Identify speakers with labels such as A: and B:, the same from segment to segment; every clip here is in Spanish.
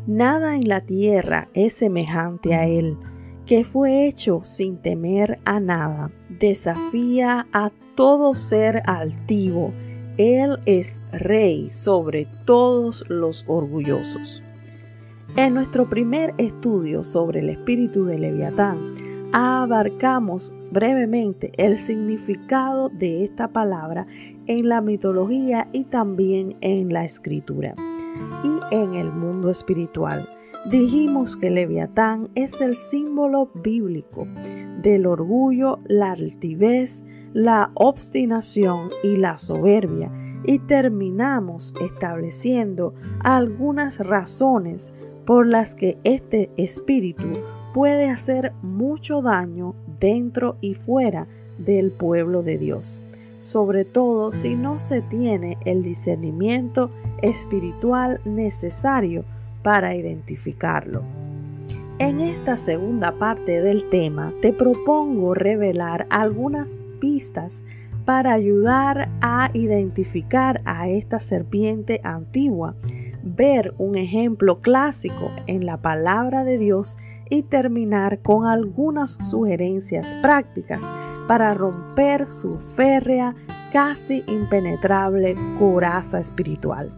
A: Nada en la tierra es semejante a él, que fue hecho sin temer a nada. Desafía a todo ser altivo. Él es rey sobre todos los orgullosos. En nuestro primer estudio sobre el espíritu de Leviatán, abarcamos brevemente el significado de esta palabra en la mitología y también en la escritura. Y en el mundo espiritual, dijimos que Leviatán es el símbolo bíblico del orgullo, la altivez, la obstinación y la soberbia, y terminamos estableciendo algunas razones por las que este espíritu puede hacer mucho daño dentro y fuera del pueblo de Dios, sobre todo si no se tiene el discernimiento espiritual necesario para identificarlo. En esta segunda parte del tema te propongo revelar algunas pistas para ayudar a identificar a esta serpiente antigua, ver un ejemplo clásico en la palabra de Dios y terminar con algunas sugerencias prácticas para romper su férrea, casi impenetrable coraza espiritual.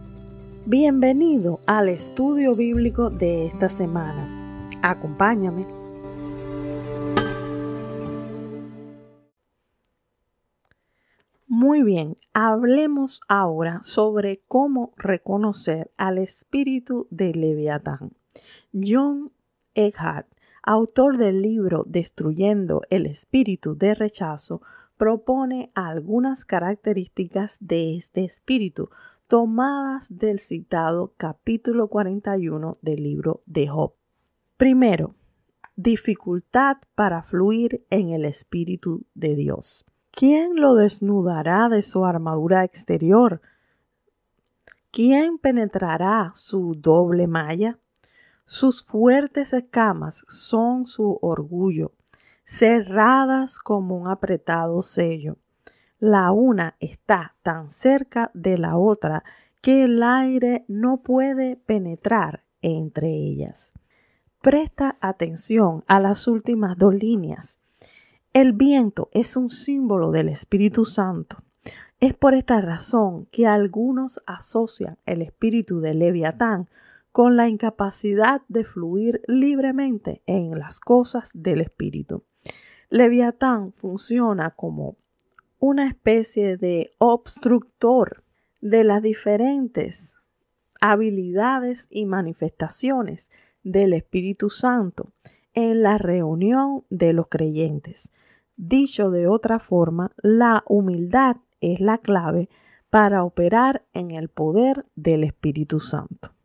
A: Bienvenido al estudio bíblico de esta semana. Acompáñame. Muy bien, hablemos ahora sobre cómo reconocer al espíritu de Leviatán. John Eckhardt, autor del libro Destruyendo el espíritu de rechazo, propone algunas características de este espíritu tomadas del citado capítulo 41 del libro de Job. Primero, dificultad para fluir en el espíritu de Dios. ¿Quién lo desnudará de su armadura exterior? ¿Quién penetrará su doble malla? Sus fuertes escamas son su orgullo, cerradas como un apretado sello. La una está tan cerca de la otra que el aire no puede penetrar entre ellas. Presta atención a las últimas dos líneas. El viento es un símbolo del Espíritu Santo. Es por esta razón que algunos asocian el espíritu de Leviatán con la incapacidad de fluir libremente en las cosas del espíritu. Leviatán funciona como una especie de obstructor de las diferentes habilidades y manifestaciones del Espíritu Santo en la reunión de los creyentes. Dicho de otra forma, la humildad es la clave para operar en el poder del Espíritu Santo.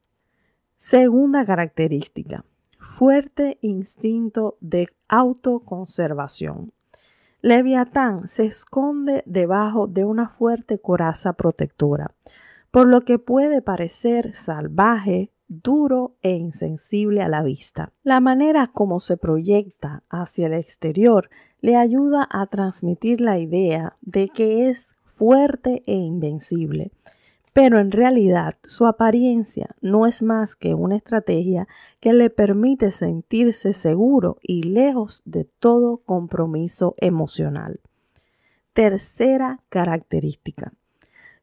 A: Segunda característica, fuerte instinto de autoconservación. Leviatán se esconde debajo de una fuerte coraza protectora, por lo que puede parecer salvaje, duro e insensible a la vista. La manera como se proyecta hacia el exterior le ayuda a transmitir la idea de que es fuerte e invencible, pero en realidad su apariencia no es más que una estrategia que le permite sentirse seguro y lejos de todo compromiso emocional. Tercera característica,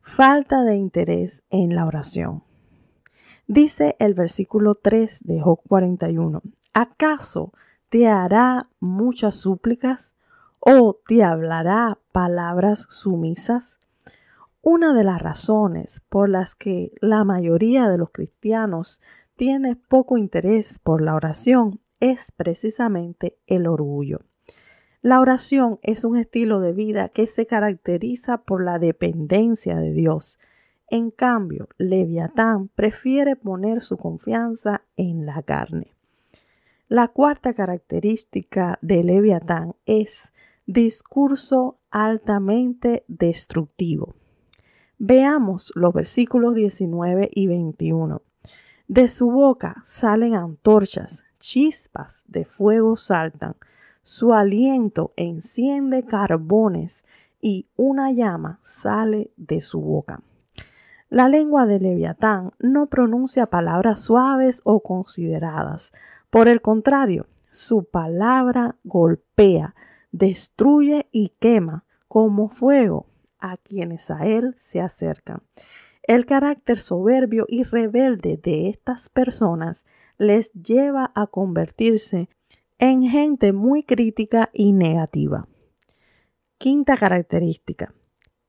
A: falta de interés en la oración. Dice el versículo 3 de Job 41, ¿acaso te hará muchas súplicas o te hablará palabras sumisas? Una de las razones por las que la mayoría de los cristianos tiene poco interés por la oración es precisamente el orgullo. La oración es un estilo de vida que se caracteriza por la dependencia de Dios. En cambio, Leviatán prefiere poner su confianza en la carne. La cuarta característica de Leviatán es discurso altamente destructivo. Veamos los versículos 19 y 21. De su boca salen antorchas, chispas de fuego saltan, su aliento enciende carbones y una llama sale de su boca. La lengua de Leviatán no pronuncia palabras suaves o consideradas. Por el contrario, su palabra golpea, destruye y quema como fuego a quienes a él se acercan. El carácter soberbio y rebelde de estas personas les lleva a convertirse en gente muy crítica y negativa. Quinta característica: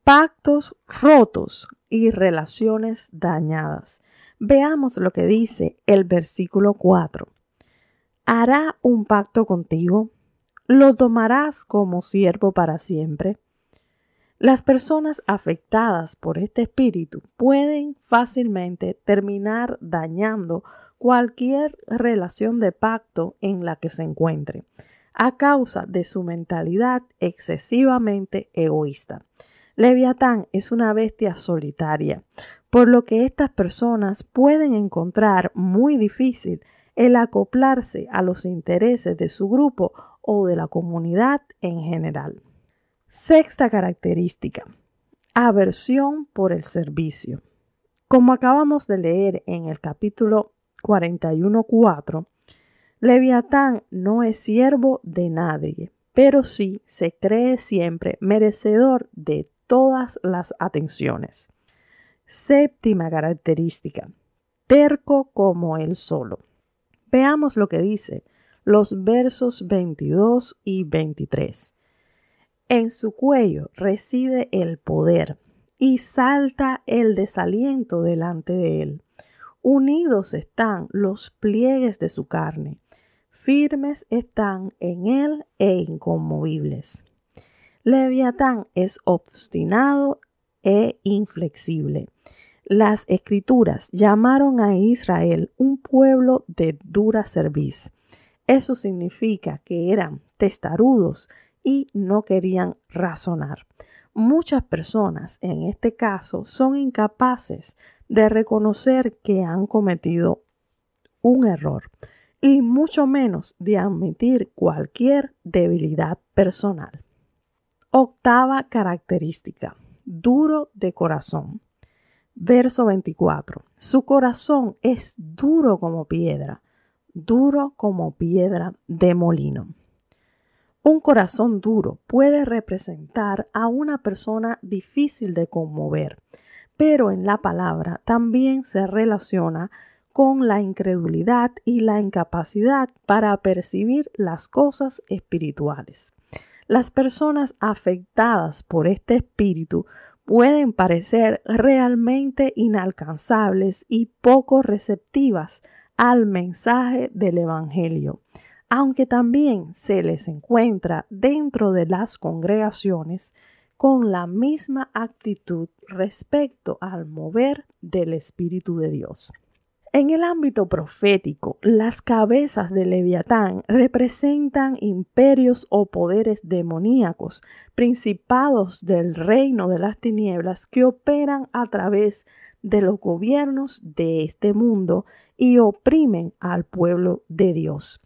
A: pactos rotos y relaciones dañadas. Veamos lo que dice el versículo 4. ¿Hará un pacto contigo? ¿Lo tomarás como siervo para siempre? Las personas afectadas por este espíritu pueden fácilmente terminar dañando cualquier relación de pacto en la que se encuentre, a causa de su mentalidad excesivamente egoísta. Leviatán es una bestia solitaria, por lo que estas personas pueden encontrar muy difícil el acoplarse a los intereses de su grupo o de la comunidad en general. Sexta característica: aversión por el servicio. Como acabamos de leer en el capítulo 41:4, Leviatán no es siervo de nadie, pero sí se cree siempre merecedor de todas las atenciones. Séptima característica: terco como él solo. Veamos lo que dice los versos 22 y 23. En su cuello reside el poder y salta el desaliento delante de él. Unidos están los pliegues de su carne, firmes están en él e inconmovibles. Leviatán es obstinado e inflexible. Las Escrituras llamaron a Israel un pueblo de dura cerviz. Eso significa que eran testarudos y no querían razonar. Muchas personas en este caso son incapaces de reconocer que han cometido un error y mucho menos de admitir cualquier debilidad personal. Octava característica: duro de corazón. Verso 24. Su corazón es duro como piedra de molino. Un corazón duro puede representar a una persona difícil de conmover, pero en la palabra también se relaciona con la incredulidad y la incapacidad para percibir las cosas espirituales. Las personas afectadas por este espíritu pueden parecer realmente inalcanzables y poco receptivas al mensaje del Evangelio, aunque también se les encuentra dentro de las congregaciones con la misma actitud respecto al mover del Espíritu de Dios. En el ámbito profético, las cabezas de Leviatán representan imperios o poderes demoníacos, principados del reino de las tinieblas que operan a través de los gobiernos de este mundo y oprimen al pueblo de Dios.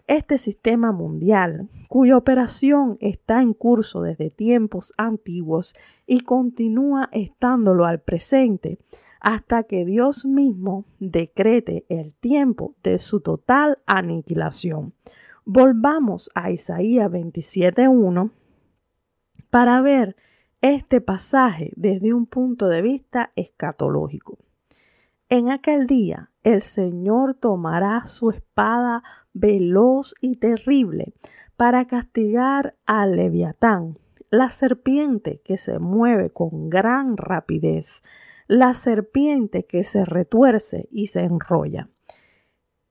A: Este sistema mundial, cuya operación está en curso desde tiempos antiguos y continúa estándolo al presente, hasta que Dios mismo decrete el tiempo de su total aniquilación. Volvamos a Isaías 27:1 para ver este pasaje desde un punto de vista escatológico. En aquel día el Señor tomará su espada veloz y terrible para castigar al Leviatán, la serpiente que se mueve con gran rapidez, la serpiente que se retuerce y se enrolla.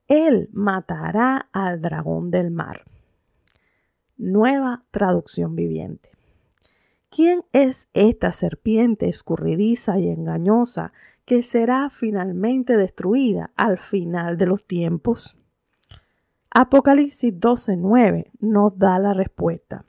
A: Él matará al dragón del mar. Nueva traducción viviente. ¿Quién es esta serpiente escurridiza y engañosa que será finalmente destruida al final de los tiempos? Apocalipsis 12:9 nos da la respuesta.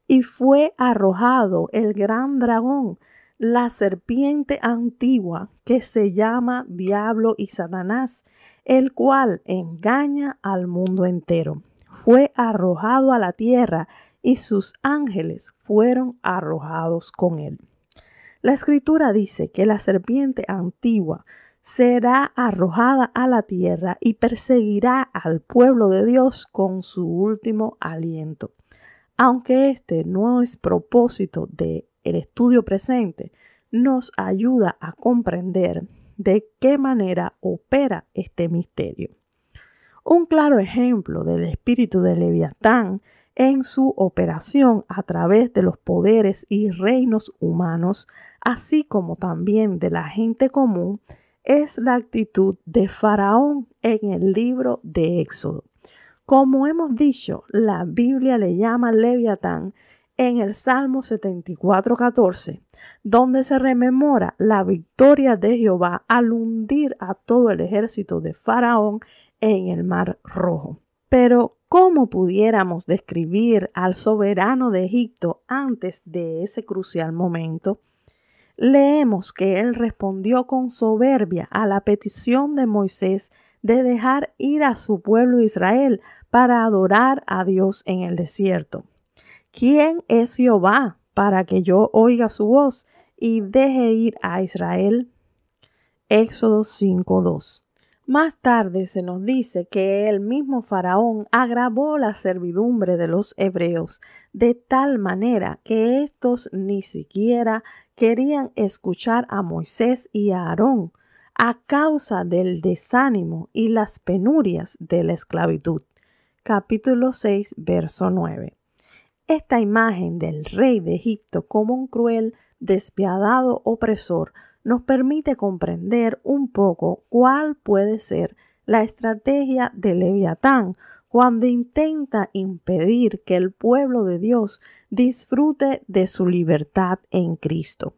A: Y fue arrojado el gran dragón, la serpiente antigua que se llama Diablo y Satanás, el cual engaña al mundo entero. Fue arrojado a la tierra y sus ángeles fueron arrojados con él. La Escritura dice que la serpiente antigua será arrojada a la tierra y perseguirá al pueblo de Dios con su último aliento. Aunque este no es propósito del estudio presente, nos ayuda a comprender de qué manera opera este misterio. Un claro ejemplo del espíritu de Leviatán en su operación a través de los poderes y reinos humanos, así como también de la gente común, es la actitud de Faraón en el libro de Éxodo. Como hemos dicho, la Biblia le llama Leviatán en el Salmo 74:14, donde se rememora la victoria de Jehová al hundir a todo el ejército de Faraón en el Mar Rojo. Pero, ¿cómo pudiéramos describir al soberano de Egipto antes de ese crucial momento? Leemos que él respondió con soberbia a la petición de Moisés de dejar ir a su pueblo Israel para adorar a Dios en el desierto. ¿Quién es Jehová para que yo oiga su voz y deje ir a Israel? Éxodo 5:2. Más tarde se nos dice que el mismo Faraón agravó la servidumbre de los hebreos de tal manera que éstos ni siquiera querían escuchar a Moisés y a Aarón a causa del desánimo y las penurias de la esclavitud. Capítulo 6, verso 9. Esta imagen del rey de Egipto como un cruel, despiadado opresor nos permite comprender un poco cuál puede ser la estrategia de Leviatán cuando intenta impedir que el pueblo de Dios disfrute de su libertad en Cristo.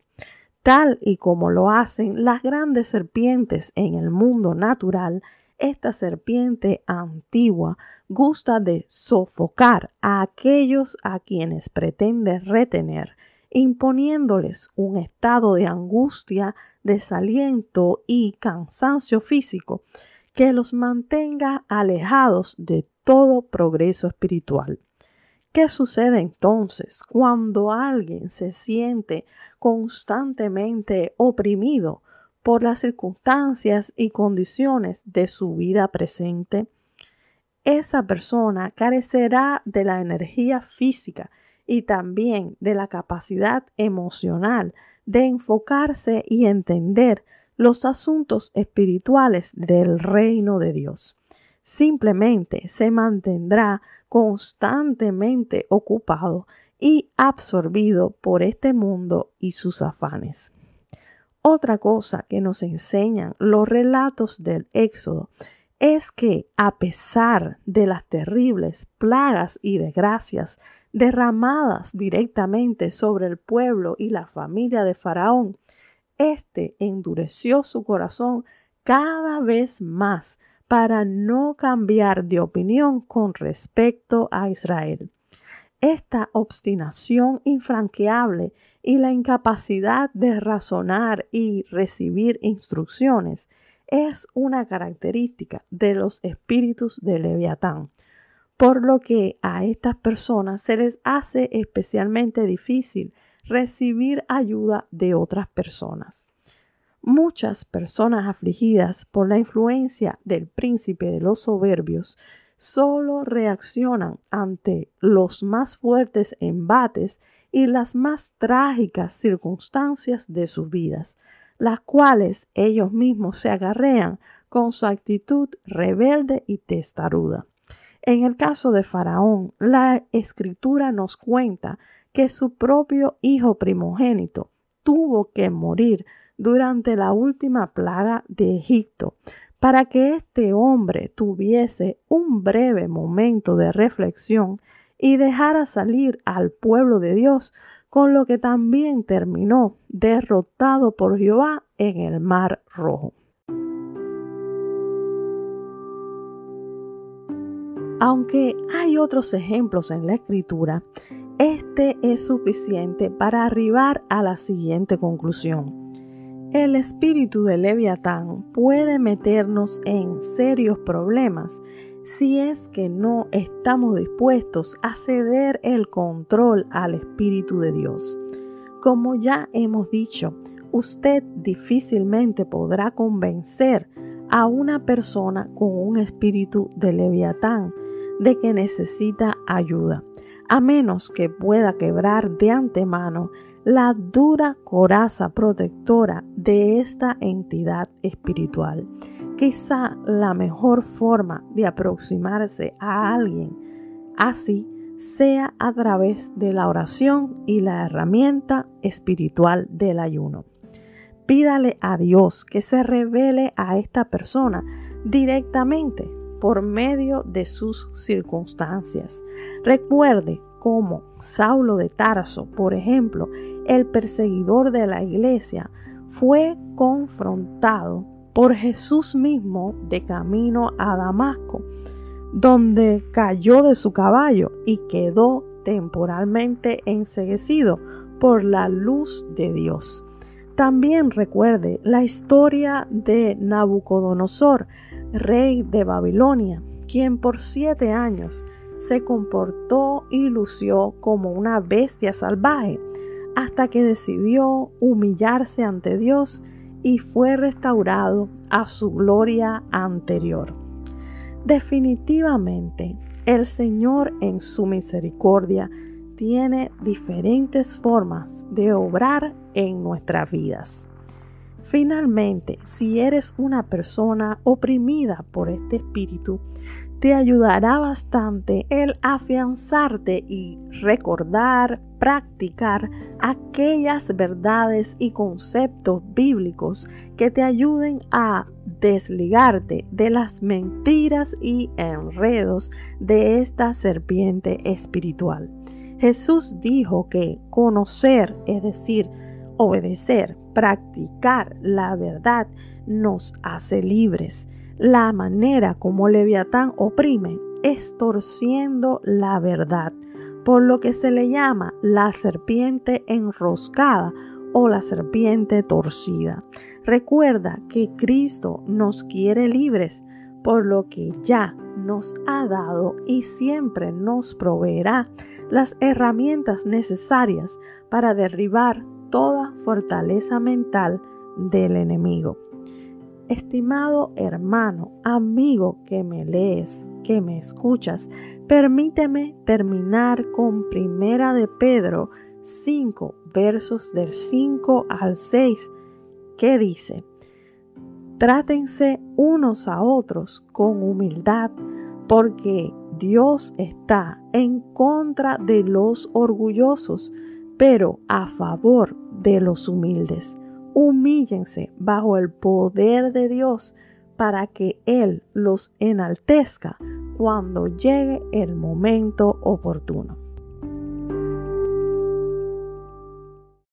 A: Tal y como lo hacen las grandes serpientes en el mundo natural, esta serpiente antigua gusta de sofocar a aquellos a quienes pretende retener, imponiéndoles un estado de angustia, desaliento y cansancio físico que los mantenga alejados de todo progreso espiritual. ¿Qué sucede entonces cuando alguien se siente constantemente oprimido por las circunstancias y condiciones de su vida presente? Esa persona carecerá de la energía física y también de la capacidad emocional de enfocarse y entender los asuntos espirituales del reino de Dios. Simplemente se mantendrá constantemente ocupado y absorbido por este mundo y sus afanes. Otra cosa que nos enseñan los relatos del Éxodo es que, a pesar de las terribles plagas y desgracias derramadas directamente sobre el pueblo y la familia de Faraón, éste endureció su corazón cada vez más para no cambiar de opinión con respecto a Israel. Esta obstinación infranqueable y la incapacidad de razonar y recibir instrucciones es una característica de los espíritus de Leviatán, por lo que a estas personas se les hace especialmente difícil recibir ayuda de otras personas. Muchas personas afligidas por la influencia del príncipe de los soberbios solo reaccionan ante los más fuertes embates y las más trágicas circunstancias de sus vidas, las cuales ellos mismos se acarrean con su actitud rebelde y testaruda. En el caso de Faraón, la Escritura nos cuenta que su propio hijo primogénito tuvo que morir durante la última plaga de Egipto, para que este hombre tuviese un breve momento de reflexión y dejara salir al pueblo de Dios, con lo que también terminó derrotado por Jehová en el Mar Rojo. Aunque hay otros ejemplos en la Escritura, este es suficiente para arribar a la siguiente conclusión. El espíritu de Leviatán puede meternos en serios problemas si es que no estamos dispuestos a ceder el control al Espíritu de Dios. Como ya hemos dicho, usted difícilmente podrá convencer a una persona con un espíritu de Leviatán de que necesita ayuda, a menos que pueda quebrar de antemano la dura coraza protectora de esta entidad espiritual. Quizá la mejor forma de aproximarse a alguien así sea a través de la oración y la herramienta espiritual del ayuno. Pídale a Dios que se revele a esta persona directamente por medio de sus circunstancias. Recuerde cómo Saulo de Tarso, por ejemplo, el perseguidor de la iglesia, fue confrontado por Jesús mismo de camino a Damasco, donde cayó de su caballo y quedó temporalmente enceguecido por la luz de Dios. También recuerde la historia de Nabucodonosor, rey de Babilonia, quien por 7 años se comportó y lució como una bestia salvaje, hasta que decidió humillarse ante Dios y fue restaurado a su gloria anterior. Definitivamente, el Señor en su misericordia tiene diferentes formas de obrar en nuestras vidas. Finalmente, si eres una persona oprimida por este espíritu, te ayudará bastante el afianzarte y recordar, practicar aquellas verdades y conceptos bíblicos que te ayuden a desligarte de las mentiras y enredos de esta serpiente espiritual. Jesús dijo que conocer, es decir, obedecer, practicar la verdad nos hace libres. La manera como Leviatán oprime es torciendo la verdad, por lo que se le llama la serpiente enroscada o la serpiente torcida. Recuerda que Cristo nos quiere libres, por lo que ya nos ha dado y siempre nos proveerá las herramientas necesarias para derribar toda fortaleza mental del enemigo. Estimado hermano, amigo que me lees, que me escuchas, permíteme terminar con 1 de Pedro 5, versos del 5 al 6, que dice: Trátense unos a otros con humildad, porque Dios está en contra de los orgullosos, pero a favor de los humildes. Humíllense bajo el poder de Dios para que Él los enaltezca cuando llegue el momento oportuno.